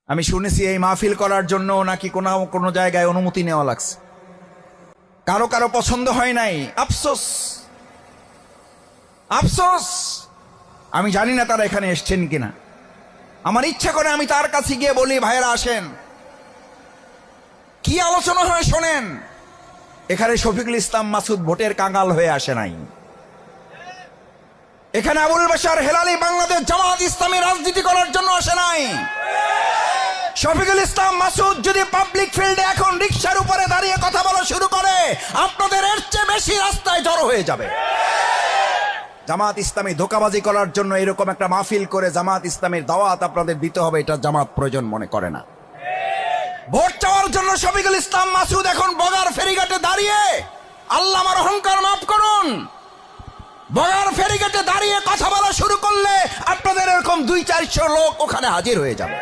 আমি শুনেছি এই মাহফিল করার জন্য নাকি কোনো জায়গায় অনুমতি নেওয়া লাগছে। কারো কারো পছন্দ হয় নাই, আফসোস আফসোস। আমি জানি না তারা এখানে এসছেন কিনা। আমার ইচ্ছা করে আমি তার কাছে গিয়ে বলি, ভাইয়েরা আসেন, কি আলোচনা হয় শোনেন। এখানে শফিকুল ইসলাম মাসুদ ভোটের কাঙাল হয়ে আসে নাই। এখানে আবুল বাশার হেলালি বাংলাদেশ জামাত ইসলামী রাজনীতি করার জন্য আসে নাই। শফিকুল ইসলাম মাসুদ যদি পাবলিক ফিল্ডে এখন রিকশার উপরে দাঁড়িয়ে কথা বলা শুরু করে, আপনাদের এর চেয়ে বেশি রাস্তায় জড়ো হয়ে যাবে। জামাত ইসলামী ধোঁকাবাজি করার জন্য এরকম একটা মাহফিল করে জামাত ইসলামের দাওয়াত আপনাদের দিতে হবে, এটা জামাত প্রয়োজন মনে করে না। ভোট চাওয়ার জন্য শফিকুল ইসলাম মাসুদ এখন বগার ফেরিঘাটে দাঁড়িয়ে, আল্লাহ আমার অহংকার মাফ করুন, বগার ফেরিঘাটে দাঁড়িয়ে কথা বলা শুরু করলে আপনাদের এরকম 200-400 লোক ওখানে হাজির হয়ে যাবে।